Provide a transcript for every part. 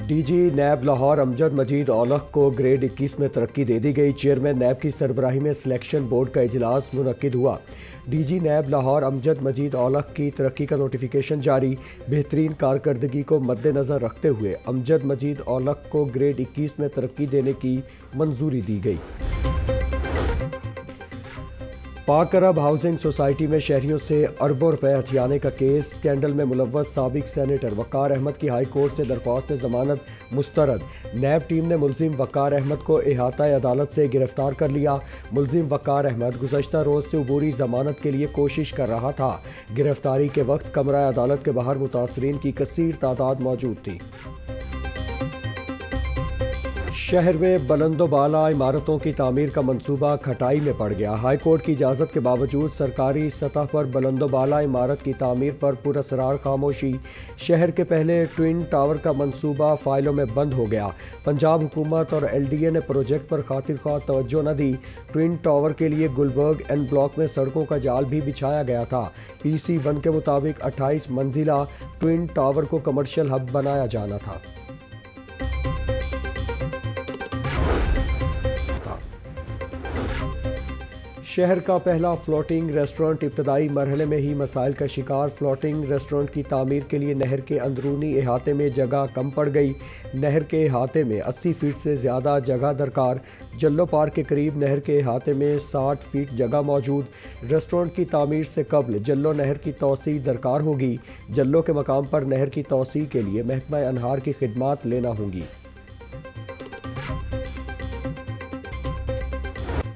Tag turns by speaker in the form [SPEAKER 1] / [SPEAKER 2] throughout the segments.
[SPEAKER 1] D G NAB Lahore امجد مجید اولخ کو grade 21 میں ترقی دے دی گئی۔ چیئرمین نیب کی سربراہی میں سلیکشن بورڈ کا اجلاس منعقد ہوا۔ ڈی جی نیب لاہور امجد مجید اولخ کی ترقی کا نوٹیفیکیشن جاری۔ بہترین کارکردگی کو مد نظر رکھتے ہوئے امجد مجید اولخ کو گریڈ 21 میں ترقی دینے کی منظوری دی گئی۔ پاک عرب ہاؤسنگ سوسائٹی میں شہریوں سے اربوں روپے ہتھیانے کا کیس۔ اسکینڈل میں ملوث سابق سینیٹر وقار احمد کی ہائی کورٹ سے درخواست ضمانت مسترد۔ نیب ٹیم نے ملزم وقار احمد کو احاطہ عدالت سے گرفتار کر لیا۔ ملزم وقار احمد گزشتہ روز سے عبوری ضمانت کے لیے کوشش کر رہا تھا۔ گرفتاری کے وقت کمرہ عدالت کے باہر متاثرین کی کثیر تعداد موجود تھی۔ شہر میں بلند و بالا عمارتوں کی تعمیر کا منصوبہ کھٹائی میں پڑ گیا۔ ہائی کورٹ کی اجازت کے باوجود سرکاری سطح پر بلند و بالا عمارت کی تعمیر پر پراسرار خاموشی۔ شہر کے پہلے ٹوئن ٹاور کا منصوبہ فائلوں میں بند ہو گیا۔ پنجاب حکومت اور ایل ڈی اے نے پروجیکٹ پر خاطر خواہ توجہ نہ دی۔ ٹوئن ٹاور کے لیے گلبرگ این بلاک میں سڑکوں کا جال بھی بچھایا گیا تھا۔ پی سی 1 کے مطابق 28 منزلہ ٹوئن ٹاور کو کمرشل ہب بنایا جانا تھا۔ شہر کا پہلا فلوٹنگ ریسٹورنٹ ابتدائی مرحلے میں ہی مسائل کا شکار۔ فلوٹنگ ریسٹورنٹ کی تعمیر کے لیے نہر کے اندرونی احاطے میں جگہ کم پڑ گئی۔ نہر کے احاطے میں 80 فٹ سے زیادہ جگہ درکار۔ جلو پارک کے قریب نہر کے احاطے میں 60 فٹ جگہ موجود۔ ریسٹورنٹ کی تعمیر سے قبل جلو نہر کی توسیع درکار ہوگی۔ جلو کے مقام پر نہر کی توسیع کے لیے محکمہ انہار کی خدمات لینا ہوں گی۔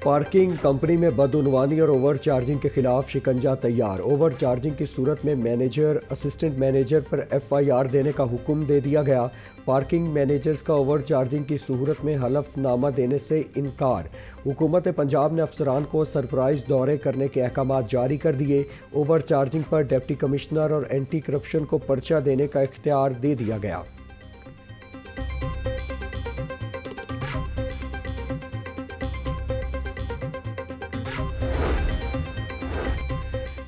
[SPEAKER 1] پارکنگ کمپنی میں بدعنوانی اور اوور چارجنگ کے خلاف شکنجہ تیار۔ اوور چارجنگ کی صورت میں مینیجر اسسٹنٹ مینیجر پر ایف آئی آر دینے کا حکم دے دیا گیا۔ پارکنگ مینیجرز کا اوور چارجنگ کی صورت میں حلف نامہ دینے سے انکار۔ حکومت پنجاب نے افسران کو سرپرائز دورے کرنے کے احکامات جاری کر دیے۔ اوور چارجنگ پر ڈپٹی کمشنر اور اینٹی کرپشن کو پرچہ دینے کا اختیار دے دیا گیا۔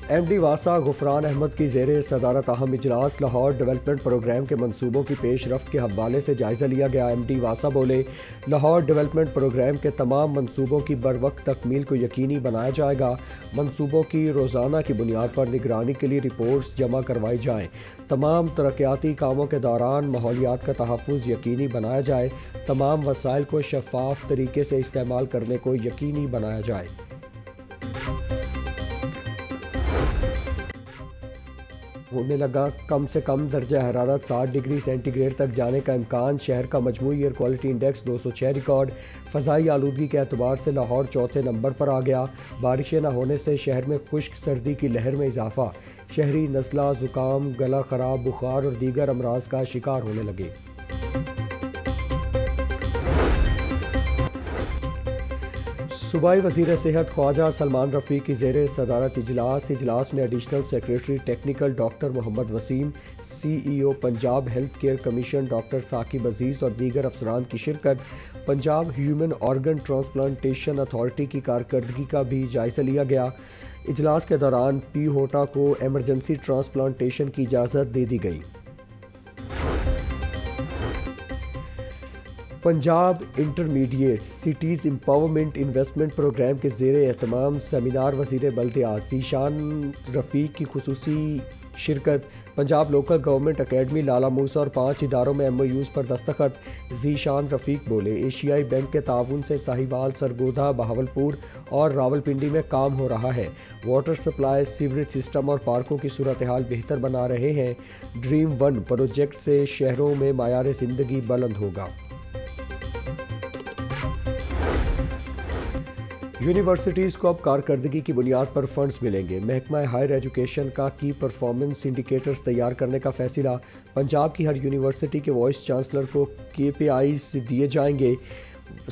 [SPEAKER 1] ایم ڈی واسا غفران احمد کی زیر صدارت اہم اجلاس۔ لاہور ڈیولپمنٹ پروگرام کے منصوبوں کی پیش رفت کے حوالے سے جائزہ لیا گیا۔ ایم ڈی واسا بولے، لاہور ڈیولپمنٹ پروگرام کے تمام منصوبوں کی بروقت تکمیل کو یقینی بنایا جائے گا۔ منصوبوں کی روزانہ کی بنیاد پر نگرانی کے لیے رپورٹس جمع کروائی جائیں۔ تمام ترقیاتی کاموں کے دوران ماحولیات کا تحفظ یقینی بنایا جائے۔ تمام وسائل کو شفاف طریقے سے استعمال کرنے کو یقینی بنایا جائے۔ ہونے لگا کم سے کم درجہ حرارت 60 ڈگری سینٹی گریڈ تک جانے کا امکان۔ شہر کا مجموعی ایئر کوالٹی انڈیکس 206 ریکارڈ۔ فضائی آلودگی کے اعتبار سے لاہور چوتھے نمبر پر آ گیا۔ بارشیں نہ ہونے سے شہر میں خشک سردی کی لہر میں اضافہ۔ شہری نزلہ، زکام، گلا خراب، بخار اور دیگر امراض کا شکار ہونے لگے۔ صوبائی وزیر صحت خواجہ سلمان رفیق کی زیر صدارت اجلاس میں additional secretary technical doctor Muhammad Waseem, C E O Punjab health care commission doctor Saqib Aziz اور دیگر افسران کی شرکت۔ Punjab human organ transplantation authority کی کارکردگی کا بھی جائزہ لیا گیا۔ اجلاس کے دوران پی ہوٹا کو ایمرجنسی ٹرانسپلانٹیشن کی اجازت دے دی گئی۔ Punjab intermediate cities empowerment investment programme کے زیر اہتمام سیمینار وزیر بلدیات ذیشان رفیق کی خصوصی شرکت۔ پنجاب لوکل گورنمنٹ اکیڈمی لالا موسیٰ اور 5 اداروں میں ایم او یوز پر دستخط۔ ذیشان رفیق بولے، ایشیائی بینک کے تعاون سے ساہیوال، سرگودھا، بہاولپور اور راولپنڈی میں کام ہو رہا ہے۔ واٹر سپلائی، سیوریج سسٹم اور پارکوں کی صورتحال بہتر بنا رہے ہیں۔ ڈریم 1 پروجیکٹ سے شہروں میں معیار زندگی بلند ہوگا۔ یونیورسٹیز کو اب کارکردگی کی بنیاد پر فنڈز ملیں گے۔ محکمہ ہائر ایجوکیشن کا کی پرفارمنس انڈیکیٹرز تیار کرنے کا فیصلہ۔ پنجاب کی ہر یونیورسٹی کے وائس چانسلر کو KPIs دیے جائیں گے۔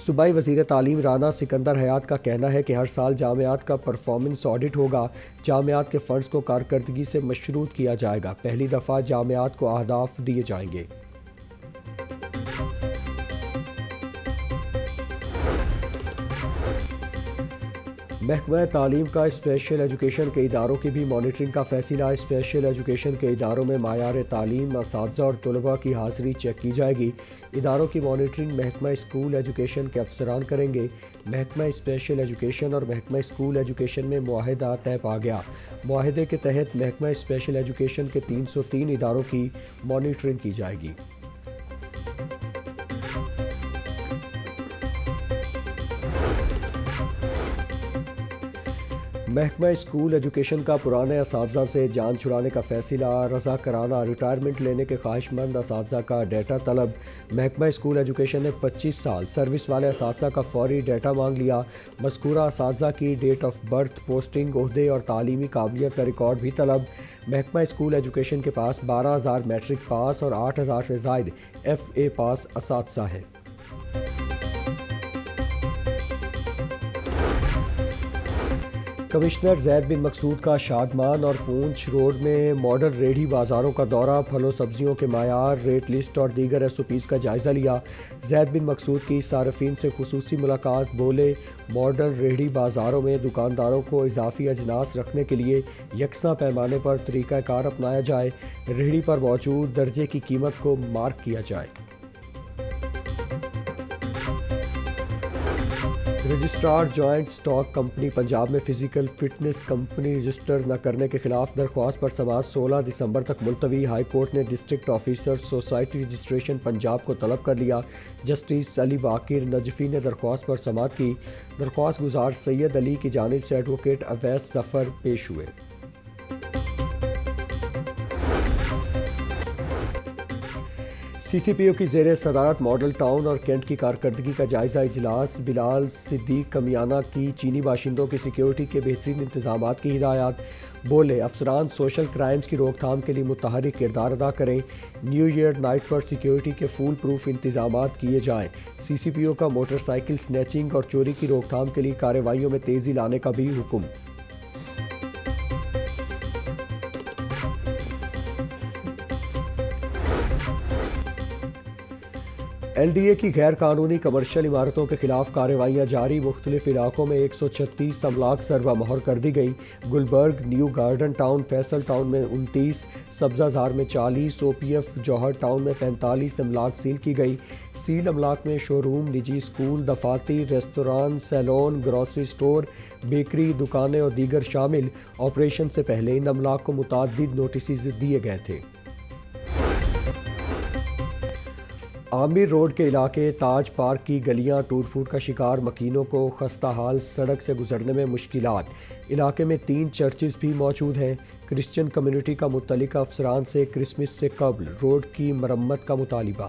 [SPEAKER 1] صوبائی وزیر تعلیم رانا سکندر حیات کا کہنا ہے کہ ہر سال جامعات کا پرفارمنس آڈٹ ہوگا۔ جامعات کے فنڈز کو کارکردگی سے مشروط کیا جائے گا۔ پہلی دفعہ جامعات کو اہداف دیے جائیں گے۔ محکمہ تعلیم کا اسپیشل ایجوکیشن کے اداروں کی بھی مانیٹرنگ کا فیصلہ۔ اسپیشل ایجوکیشن کے اداروں میں معیار تعلیم، اساتذہ اور طلباء کی حاضری چیک کی جائے گی۔ اداروں کی مانیٹرنگ محکمہ اسکول ایجوکیشن کے افسران کریں گے۔ محکمہ اسپیشل ایجوکیشن اور محکمہ اسکول ایجوکیشن میں معاہدہ طے پا گیا۔ معاہدے کے تحت محکمہ اسپیشل ایجوکیشن کے 303 اداروں کی مانیٹرنگ کی جائے گی۔ محکمہ اسکول ایجوکیشن کا پرانے اساتذہ سے جان چھڑانے کا فیصلہ۔ رضاکارانہ ریٹائرمنٹ لینے کے خواہش مند اساتذہ کا ڈیٹا طلب۔ محکمہ اسکول ایجوکیشن نے 25 سال سروس والے اساتذہ کا فوری ڈیٹا مانگ لیا۔ مذکورہ اساتذہ کی ڈیٹ آف برتھ، پوسٹنگ، عہدے اور تعلیمی قابلیت کا ریکارڈ بھی طلب۔ محکمہ اسکول ایجوکیشن کے پاس 12,000 میٹرک پاس اور 8,000 سے زائد FA پاس اساتذہ ہیں۔ کمشنر زید بن مقصود کا شادمان اور پونچھ روڈ میں ماڈل ریڑھی بازاروں کا دورہ۔ پھل و سبزیوں کے معیار، ریٹ لسٹ اور دیگر SOPs کا جائزہ لیا۔ زید بن مقصود کی صارفین سے خصوصی ملاقات۔ بولے، ماڈل ریڑھی بازاروں میں دکانداروں کو اضافی اجناس رکھنے کے لیے یکساں پیمانے پر طریقہ کار اپنایا جائے۔ ریڑھی پر موجود درجے کی قیمت کو مارک کیا جائے۔ Registrar joint stock company Punjab میں فزیکل فٹنس کمپنی رجسٹر نہ کرنے کے خلاف درخواست پر سماعت 16 دسمبر تک ملتوی۔ ہائی کورٹ نے district officer society registration Punjab کو طلب کر لیا۔ جسٹس علی باقر نجفی نے درخواست پر سماعت کی۔ درخواست گزار سید علی کی جانب سے ایڈوکیٹ اویس ظفر پیش ہوئے۔ CCPO کی زیر صدارت ماڈل ٹاؤن اور کینٹ کی کارکردگی کا جائزہ اجلاس۔ بلال صدیق کمیانہ کی چینی باشندوں کی سیکیورٹی کے بہترین انتظامات کی ہدایات۔ بولے، افسران سوشل کرائمز کی روک تھام کے لیے متحرک کردار ادا کریں۔ نیو ایئر نائٹ پر سیکیورٹی کے فول پروف انتظامات کیے جائیں۔ CCPO کا موٹر سائیکل سنیچنگ اور چوری کی روک تھام کے لیے کارروائیوں میں تیزی لانے کا بھی حکم۔ LDA کی غیر قانونی کمرشل عمارتوں کے خلاف کارروائیاں جاری۔ مختلف علاقوں میں 136 املاک سربہ مہر کر دی گئیں۔ Gulberg, new garden town, Faisal town میں 29، سبزہ زار میں 40، OPF جوہر ٹاؤن میں 45 املاک سیل کی گئی۔ سیل املاک میں شو روم، نجی اسکول، دفاتر، ریستوران، سیلون، گروسری سٹور، بیکری، دکانیں اور دیگر شامل۔ آپریشن سے پہلے ان املاک کو متعدد نوٹسز دیے گئے تھے۔ عامر روڈ کے علاقے تاج پارک کی گلیاں ٹوٹ پھوٹ کا شکار۔ مکینوں کو خستہ حال سڑک سے گزرنے میں مشکلات۔ علاقے میں 3 چرچز بھی موجود ہیں۔ کرسچن کمیونٹی کا متعلقہ افسران سے کرسمس سے قبل روڈ کی مرمت کا مطالبہ۔